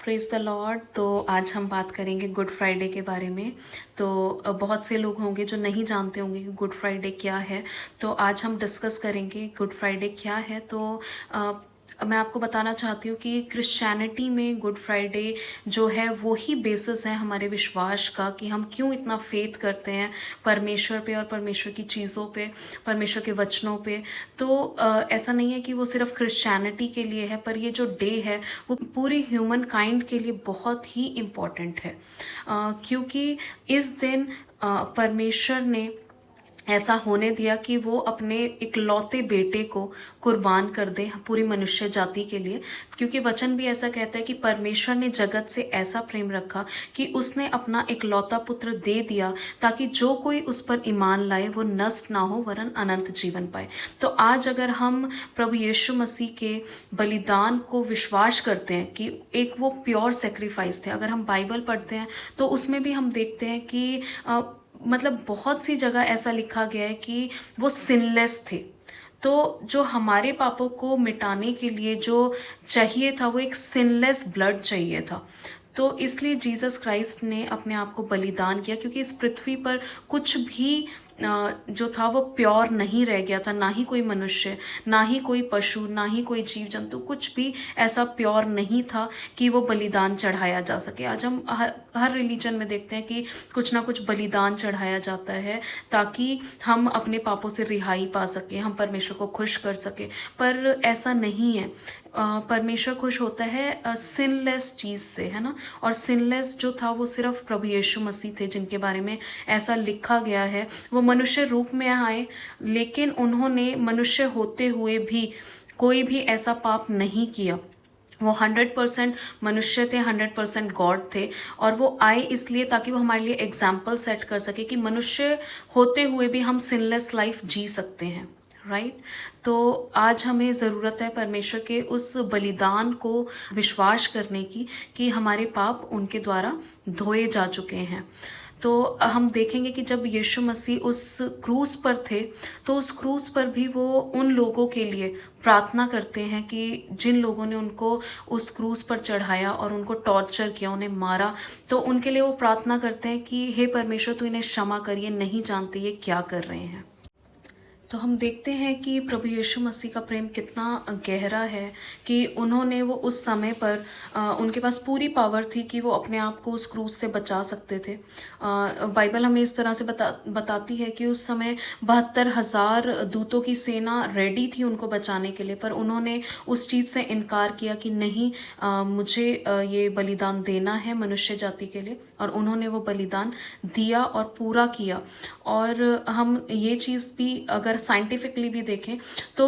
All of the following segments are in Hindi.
Praise the Lord. तो आज हम बात करेंगे गुड फ्राइडे के बारे में। तो बहुत से लोग होंगे जो नहीं जानते होंगे कि गुड फ्राइडे क्या है। तो आज हम डिस्कस करेंगे गुड फ्राइडे क्या है। तो मैं आपको बताना चाहती हूँ कि क्रिश्चियनिटी में गुड फ्राइडे जो है वो ही बेसिस है हमारे विश्वास का, कि हम क्यों इतना फेथ करते हैं परमेश्वर पे और परमेश्वर की चीज़ों पे, परमेश्वर के वचनों पे। तो ऐसा नहीं है कि वो सिर्फ क्रिश्चियनिटी के लिए है, पर ये जो डे है वो पूरी ह्यूमन काइंड के लिए बहुत ही इम्पॉर्टेंट है। क्योंकि इस दिन परमेश्वर ने ऐसा होने दिया कि वो अपने इकलौते बेटे को कुर्बान कर दे पूरी मनुष्य जाति के लिए। क्योंकि वचन भी ऐसा कहता है कि परमेश्वर ने जगत से ऐसा प्रेम रखा कि उसने अपना इकलौता पुत्र दे दिया, ताकि जो कोई उस पर ईमान लाए वो नष्ट ना हो वरन अनंत जीवन पाए। तो आज अगर हम प्रभु यीशु मसीह के बलिदान को विश्वास करते हैं कि एक वो प्योर सेक्रीफाइस थे, अगर हम बाइबल पढ़ते हैं तो उसमें भी हम देखते हैं कि मतलब बहुत सी जगह ऐसा लिखा गया है कि वो सिनलेस थे। तो जो हमारे पापों को मिटाने के लिए जो चाहिए था वो एक सिनलेस ब्लड चाहिए था। तो इसलिए जीसस क्राइस्ट ने अपने आप को बलिदान किया, क्योंकि इस पृथ्वी पर कुछ भी जो था वो प्योर नहीं रह गया था। ना ही कोई मनुष्य, ना ही कोई पशु, ना ही कोई जीव जंतु, कुछ भी ऐसा प्योर नहीं था कि वो बलिदान चढ़ाया जा सके। आज हम हर रिलीजन में देखते हैं कि कुछ ना कुछ बलिदान चढ़ाया जाता है ताकि हम अपने पापों से रिहाई पा सके, हम परमेश्वर को खुश कर सके। पर ऐसा नहीं है। परमेश्वर खुश होता है सिनलेस चीज से, है ना। और सिनलेस जो था वो सिर्फ प्रभु यीशु मसीह थे, जिनके बारे में ऐसा लिखा गया है। वो मनुष्य रूप में आए, लेकिन उन्होंने मनुष्य होते हुए भी कोई भी ऐसा पाप नहीं किया। वो 100% मनुष्य थे, 100% गॉड थे। और वो आए इसलिए ताकि वो हमारे लिए एग्जाम्पल सेट कर सके कि मनुष्य होते हुए भी हम सिनलेस लाइफ जी सकते हैं, राइट। तो आज हमें ज़रूरत है परमेश्वर के उस बलिदान को विश्वास करने की, कि हमारे पाप उनके द्वारा धोए जा चुके हैं। तो हम देखेंगे कि जब यीशु मसीह उस क्रूस पर थे, तो उस क्रूस पर भी वो उन लोगों के लिए प्रार्थना करते हैं कि जिन लोगों ने उनको उस क्रूस पर चढ़ाया और उनको टॉर्चर किया, उन्हें मारा, तो उनके लिए वो प्रार्थना करते हैं कि हे परमेश्वर, तू इन्हें क्षमा कर, ये नहीं जानते ये क्या कर रहे हैं। तो हम देखते हैं कि प्रभु यीशु मसीह का प्रेम कितना गहरा है, कि उन्होंने वो उस समय पर उनके पास पूरी पावर थी कि वो अपने आप को उस क्रूस से बचा सकते थे। बाइबल हमें इस तरह से बताती है कि उस समय 72,000 दूतों की सेना रेडी थी उनको बचाने के लिए, पर उन्होंने उस चीज़ से इनकार किया कि नहीं, मुझे ये बलिदान देना है मनुष्य जाति के लिए। और उन्होंने वो बलिदान दिया और पूरा किया। और हम ये चीज़ भी अगर साइंटिफिकली भी देखें, तो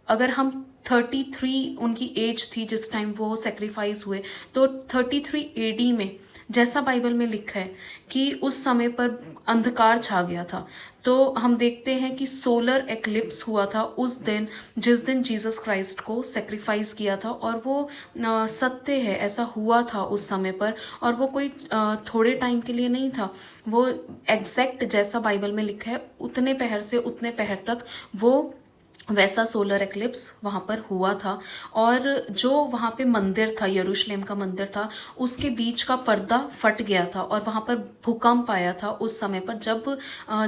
अगर हम 33 उनकी एज थी जिस टाइम वो सेक्रीफाइस हुए, तो 33 एडी में जैसा बाइबल में लिखा है कि उस समय पर अंधकार छा गया था। तो हम देखते हैं कि सोलर एक्लिप्स हुआ था उस दिन, जिस दिन जीसस क्राइस्ट को सेक्रीफाइस किया था। और वो सत्य है, ऐसा हुआ था उस समय पर। और वो कोई थोड़े टाइम के लिए नहीं था, वो एग्जैक्ट जैसा बाइबल में लिखा है उतने पहर से उतने पहर तक वो वैसा सोलर एक्लिप्स वहाँ पर हुआ था। और जो वहाँ पे मंदिर था, यरूशलेम का मंदिर था, उसके बीच का पर्दा फट गया था। और वहाँ पर भूकंप आया था उस समय पर, जब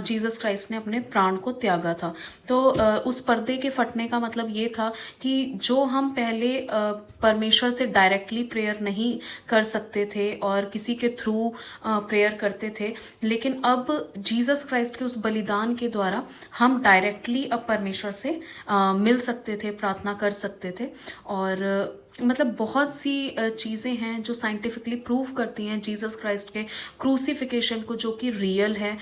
जीसस क्राइस्ट ने अपने प्राण को त्यागा था। तो उस पर्दे के फटने का मतलब ये था कि जो हम पहले परमेश्वर से डायरेक्टली प्रेयर नहीं कर सकते थे और किसी के थ्रू प्रेयर करते थे, लेकिन अब जीसस क्राइस्ट के उस बलिदान के द्वारा हम डायरेक्टली अब परमेश्वर से मिल सकते थे, प्रार्थना कर सकते थे। और मतलब बहुत सी चीज़ें हैं जो साइंटिफिकली प्रूव करती हैं जीसस क्राइस्ट के क्रूसिफिकेशन को, जो कि रियल है।